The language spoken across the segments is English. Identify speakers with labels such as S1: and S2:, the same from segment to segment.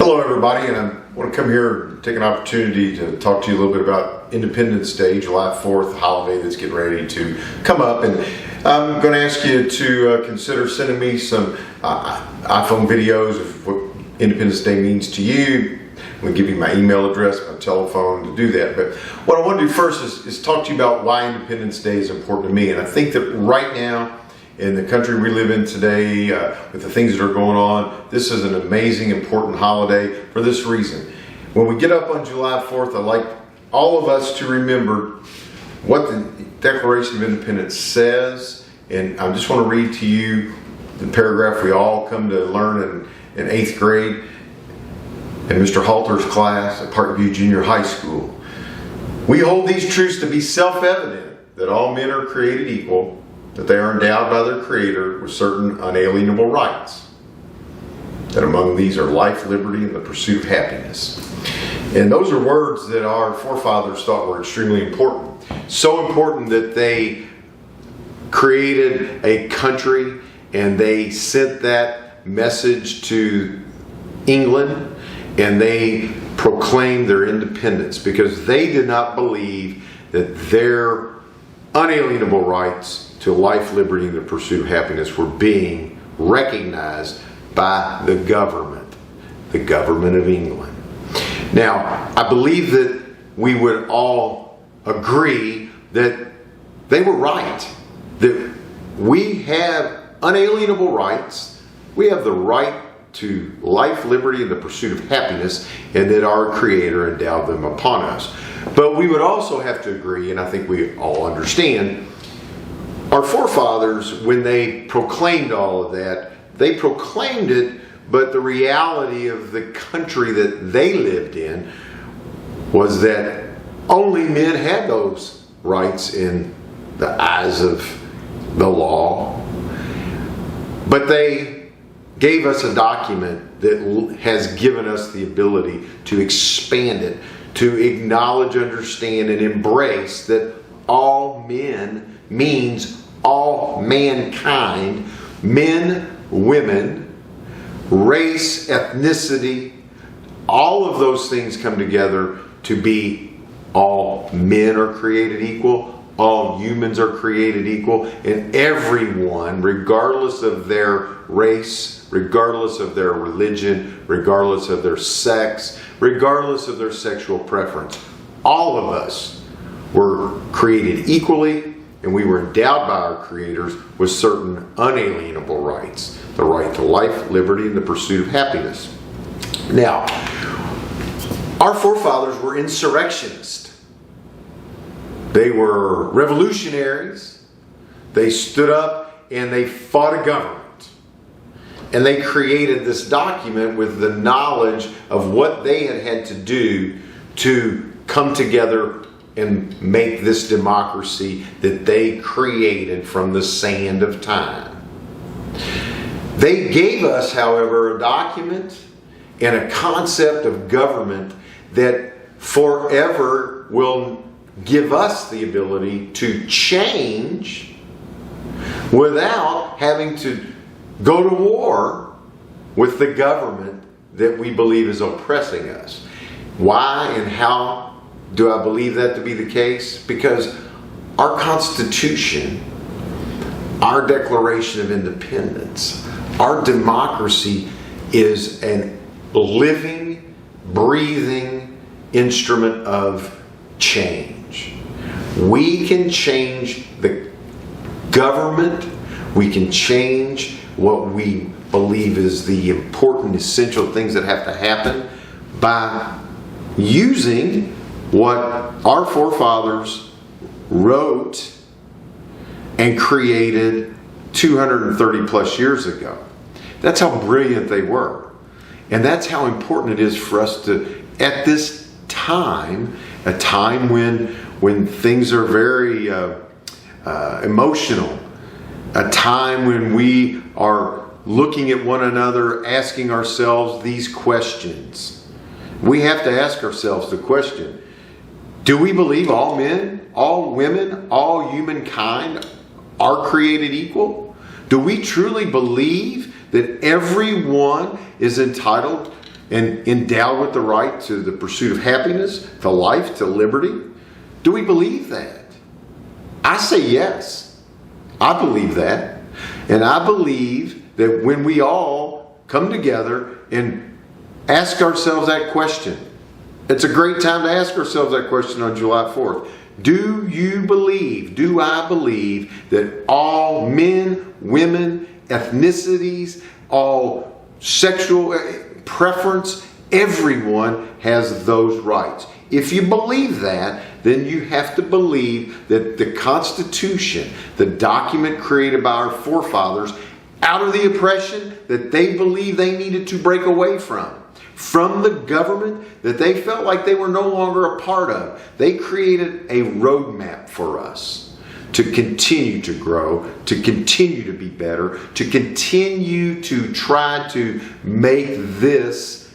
S1: Hello everybody, and I want to come here and take an opportunity to talk to you a little bit about Independence Day, July 4th, holiday that's getting ready to come up. And I'm going to ask you to consider sending me some iPhone videos of what Independence Day means to you. I'm going to give you my email address, my telephone to do that. But what I want to do first is talk to you about why Independence Day is important to me. And I think that right now, in the country we live in today, with the things that are going on, this is an amazing, important holiday for this reason. When we get up on July 4th, I'd like all of us to remember what the Declaration of Independence says. And I just want to read to you the paragraph we all come to learn in 8th grade in Mr. Halter's class at Parkview Junior High School. We hold these truths to be self-evident, that all men are created equal, that they are endowed by their Creator with certain unalienable rights, that among these are life, liberty, and the pursuit of happiness. And those are words that our forefathers thought were extremely important. So important that they created a country and they sent that message to England and they proclaimed their independence because they did not believe that their unalienable rights to life, liberty, and the pursuit of happiness were being recognized by the government of England. Now, I believe that we would all agree that they were right, that we have unalienable rights, we have the right to life, liberty, and the pursuit of happiness, and that our Creator endowed them upon us. But we would also have to agree, and I think we all understand, our forefathers, when they proclaimed all of that, they proclaimed it, but the reality of the country that they lived in was that only men had those rights in the eyes of the law. But they gave us a document that has given us the ability to expand it, to acknowledge, understand, and embrace that all men means all mankind, men, women, race, ethnicity, all of those things come together to be all men are created equal, all humans are created equal, and everyone, regardless of their race, regardless of their religion, regardless of their sex, regardless of their sexual preference, all of us were created equally, and we were endowed by our creators with certain unalienable rights. The right to life, liberty, and the pursuit of happiness. Now, our forefathers were insurrectionists. They were revolutionaries. They stood up and they fought a government. And they created this document with the knowledge of what they had to do to come together and make this democracy that they created from the sand of time. They gave us, however, a document and a concept of government that forever will give us the ability to change without having to go to war with the government that we believe is oppressing us. Why and how do I believe that to be the case? Because our Constitution, our Declaration of Independence, our democracy is a living, breathing instrument of change. We can change the government. We can change what we believe is the important, essential things that have to happen by using what our forefathers wrote and created 230 plus years ago. That's how brilliant they were. And that's how important it is for us to, at this time, a time when things are very emotional, a time when we are looking at one another, asking ourselves these questions. We have to ask ourselves the question, do we believe all men, all women, all humankind are created equal? Do we truly believe that everyone is entitled and endowed with the right to the pursuit of happiness, to life, to liberty? Do we believe that? I say yes. I believe that. And I believe that when we all come together and ask ourselves that question, it's a great time to ask ourselves that question on July 4th. Do you believe, do I believe that all men, women, ethnicities, all sexual preference, everyone has those rights? If you believe that, then you have to believe that the Constitution, the document created by our forefathers, out of the oppression that they believed they needed to break away from the government that they felt like they were no longer a part of, they created a roadmap for us to continue to grow, to continue to be better, to continue to try to make this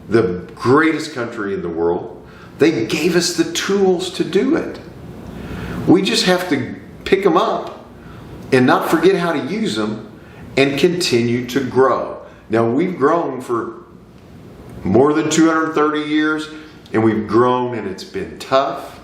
S1: the greatest country in the world. They gave us the tools to do it. We just have to pick them up and not forget how to use them and continue to grow. Now, we've grown for more than 230 years, and we've grown, and it's been tough,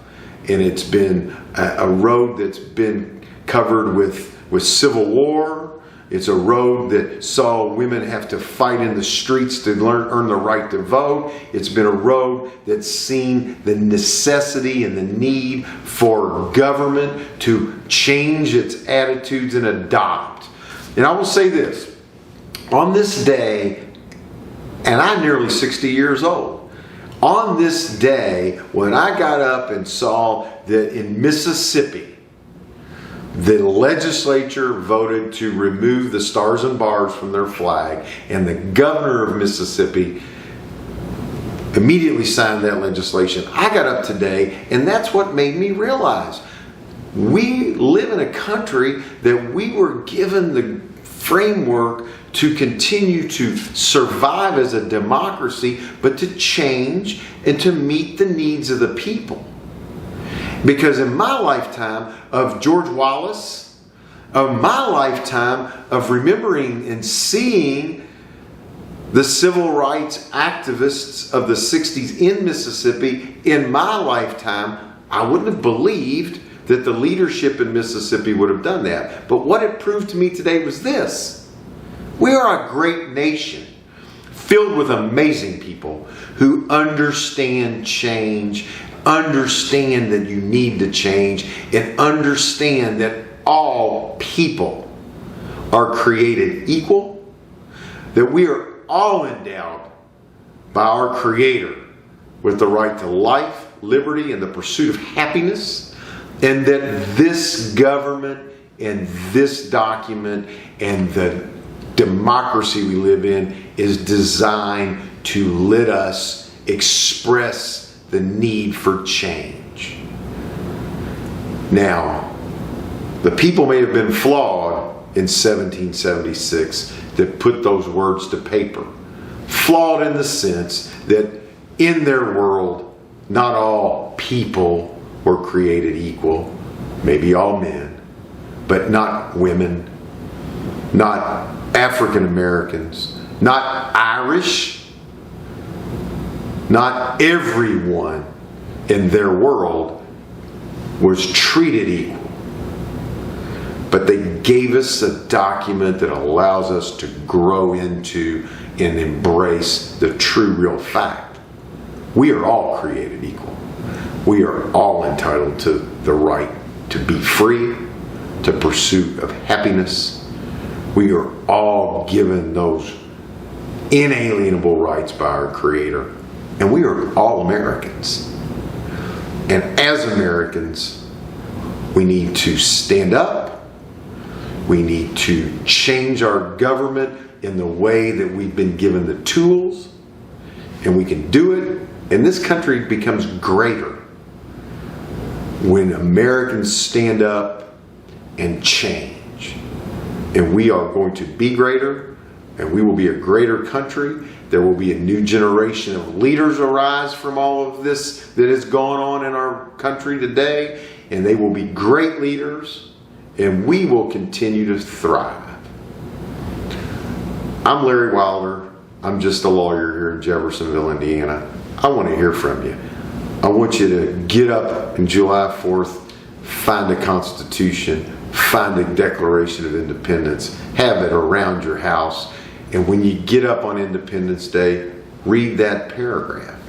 S1: and it's been a road that's been covered with civil war. It's a road that saw women have to fight in the streets to earn the right to vote. It's been a road that's seen the necessity and the need for government to change its attitudes and adopt. And I will say this, on this day, and I'm nearly 60 years old, on this day when I got up and saw that in Mississippi, the legislature voted to remove the stars and bars from their flag, and the governor of Mississippi immediately signed that legislation. I got up today, and that's what made me realize we live in a country that we were given the framework to continue to survive as a democracy, but to change and to meet the needs of the people. Because in my lifetime of George Wallace, of my lifetime of remembering and seeing the civil rights activists of the 60s in Mississippi, in my lifetime, I wouldn't have believed that the leadership in Mississippi would have done that. But what it proved to me today was this. We are a great nation filled with amazing people who understand change, understand that you need to change, and understand that all people are created equal, that we are all endowed by our Creator with the right to life, liberty, and the pursuit of happiness, and that this government and this document and the democracy we live in is designed to let us express the need for change. Now, the people may have been flawed in 1776 that put those words to paper. Flawed in the sense that in their world, not all people were created equal. Maybe all men, but not women, not African Americans, not Irish. Not everyone in their world was treated equal. But they gave us a document that allows us to grow into and embrace the true, real fact. We are all created equal. We are all entitled to the right to be free, to pursuit of happiness. We are all given those inalienable rights by our Creator. And we are all Americans. And as Americans, we need to stand up. We need to change our government in the way that we've been given the tools. And we can do it. And this country becomes greater when Americans stand up and change. And we are going to be greater. And we will be a greater country. There will be a new generation of leaders arise from all of this that is going on in our country today. And they will be great leaders. And we will continue to thrive. I'm Larry Wilder. I'm just a lawyer here in Jeffersonville, Indiana. I want to hear from you. I want you to get up on July 4th, find a Constitution, find a Declaration of Independence, have it around your house, and when you get up on Independence Day, read that paragraph.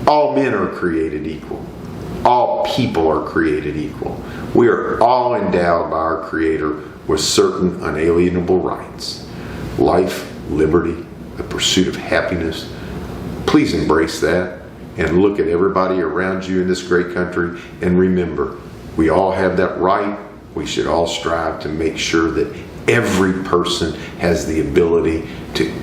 S1: All men are created equal. All people are created equal. We are all endowed by our Creator with certain unalienable rights. Life, liberty, the pursuit of happiness. Please embrace that and look at everybody around you in this great country and remember, we all have that right. We should all strive to make sure that every person has the ability to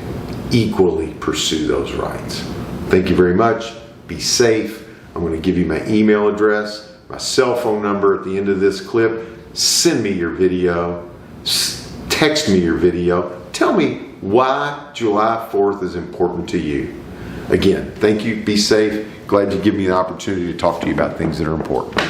S1: equally pursue those rights. Thank you very much. Be safe. I'm going to give you my email address, my cell phone number at the end of this clip. Send me your video. Text me your video. Tell me why July 4th is important to you. Again, thank you. Be safe. Glad you give me the opportunity to talk to you about things that are important.